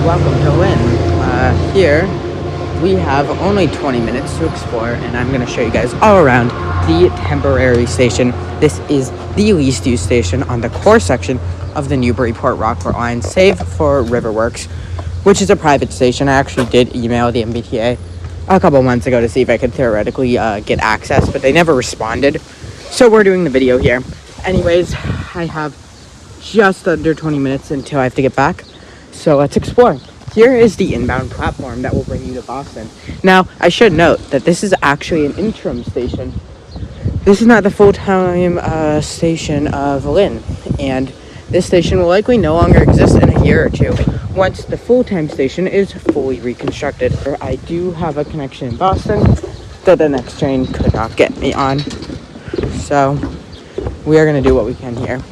welcome to Lynn. Here we have only 20 minutes to explore, and I'm going to show you guys all around the temporary station. This is the least used station on the core section of the Newburyport Rockport Line, save for Riverworks, which is a private station. I actually did email the MBTA a couple months ago to see if I could theoretically get access, but they never responded. So we're doing the video here. Anyways, I have just under 20 minutes until I have to get back. So let's explore. Here is the inbound platform that will bring you to Boston. Now, I should note that this is actually an interim station. This is not the full-time station of Lynn, and this station will likely no longer exist in a year or two once the full-time station is fully reconstructed. I do have a connection in Boston that the next train could not get me on. So we are going to do what we can here.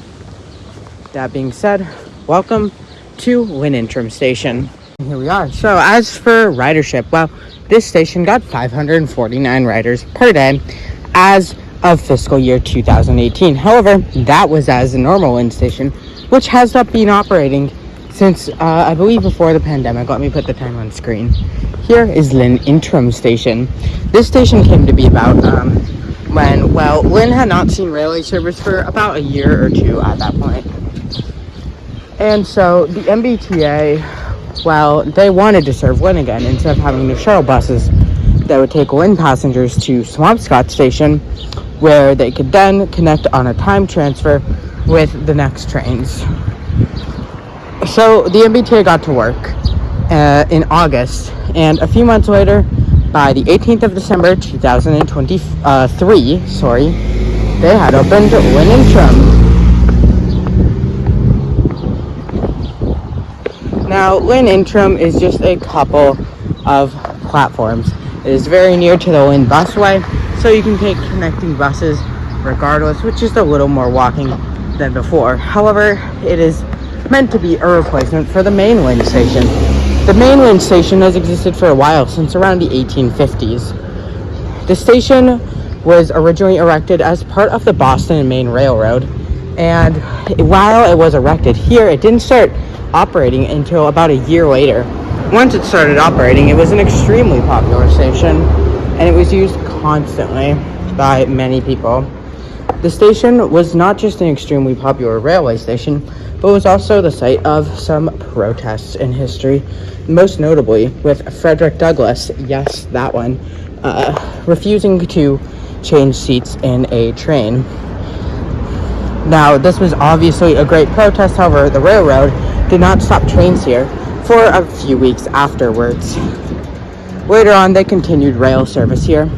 That being said, welcome to Lynn Interim Station. And here we are. So as for ridership, well, this station got 549 riders per day as of fiscal year 2018. However, that was as a normal Lynn station, which has not been operating since I believe before the pandemic. Let me put the time on screen. Here is Lynn Interim Station. This station came to be about when, well, Lynn had not seen railway service for about a year or two at that point. And so the MBTA, well, they wanted to serve Lynn again instead of having the shuttle buses that would take Lynn passengers to Swampscott Station, where they could then connect on a time transfer with the next trains. So the MBTA got to work in August, and a few months later, by the 18th of December 2023, they had opened Lynn Interim. Now, Lynn Interim is just a couple of platforms. It is very near to the Lynn busway, so you can take connecting buses regardless, which is a little more walking than before. However, it is meant to be a replacement for the main Lynn station. The main Lynn station has existed for a while, since around the 1850s. The station was originally erected as part of the Boston and Maine Railroad, and while it was erected here, it didn't start operating until about a year later. Once it started operating, it was an extremely popular station, and it was used constantly by many people. The station was not just an extremely popular railway station, but was also the site of some protests in history, most notably with Frederick Douglass, yes, that one, refusing to change seats in a train. Now, this was obviously a great protest. However, the railroad did not stop trains here for a few weeks afterwards. Later on, they continued rail service here.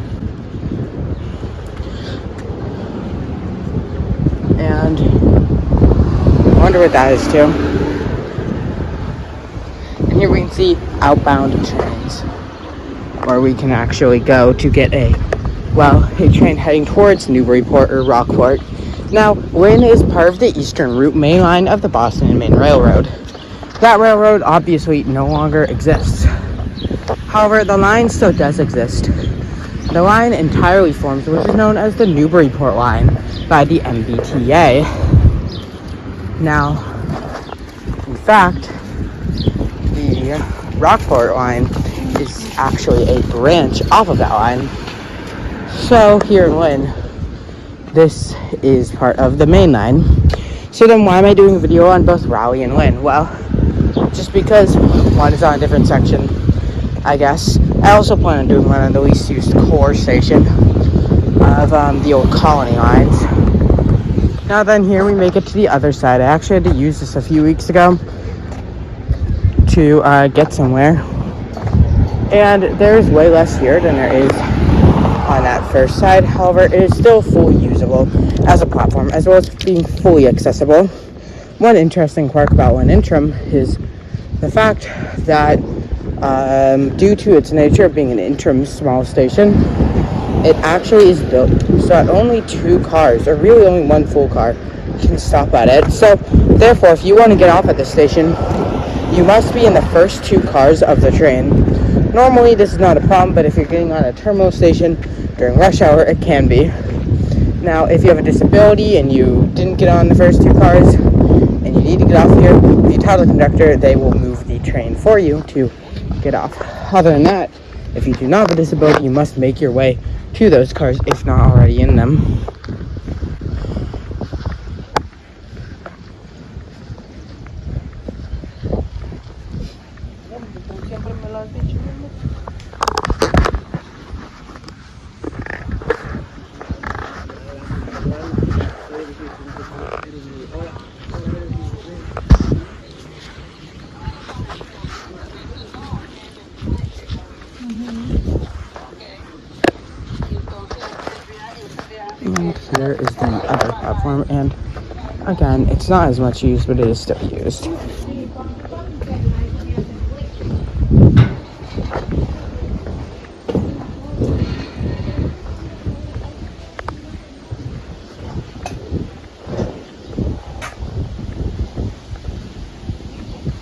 And I wonder what that is too. And here we can see outbound trains, where we can actually go to get a train heading towards Newburyport or Rockport. Now, Lynn is part of the Eastern Route main line of the Boston and Maine Railroad. That railroad obviously no longer exists. However, the line still does exist. The line entirely forms what is known as the Newburyport Line by the MBTA. Now, in fact, the Rockport Line is actually a branch off of that line. So here in Lynn, this is part of the main line. So then why am I doing a video on both Raleigh and Lynn? Well, just because one is on a different section, I guess. I also plan on doing one on the least used core station of the old colony lines. Now then, here we make it to the other side. I actually had to use this a few weeks ago to get somewhere. And there's way less here than there is on that first side. However, it is still fully usable as a platform, as well as being fully accessible. One interesting quirk about Lynn Interim is the fact that due to its nature of being an interim small station, it actually is built so that only two cars, or really only one full car, can stop at it. So therefore, if you want to get off at the station, you must be in the first two cars of the train. Normally this is not a problem, but if you're getting on a terminal station during rush hour, it can be. Now, if you have a disability and you didn't get on the first two cars and you need to get off here, if you tell the conductor, they will move the train for you to get off. Other than that, if you do not visit a boat, you must make your way to those cars if not already in them. And here is the other platform, and again, it's not as much used, but it is still used.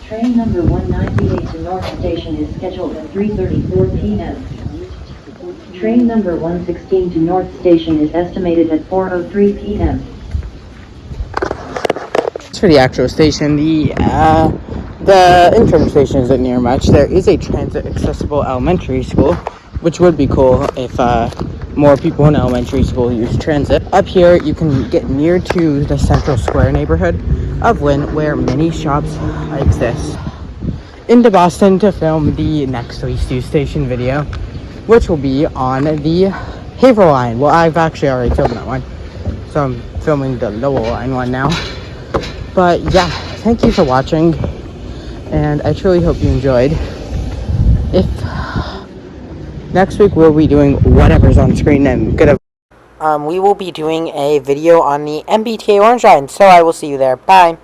Train number 198 to North Station is scheduled at 3:34 p.m. Train number 116 to North Station is estimated at 4:03 p.m. As for the actual station, the interim station isn't near much. There is a transit accessible elementary school, which would be cool if more people in elementary school use transit. Up here, you can get near to the Central Square neighborhood of Lynn, where many shops exist. Into Boston to film the next Least Used Station video, which will be on the Haverhill Line. Well, I've actually already filmed that one, so I'm filming the Lowell Line one now. But yeah, thank you for watching, and I truly hope you enjoyed. If next week we'll be doing whatever's on screen, and we will be doing a video on the MBTA Orange Line, so I will see you there. Bye.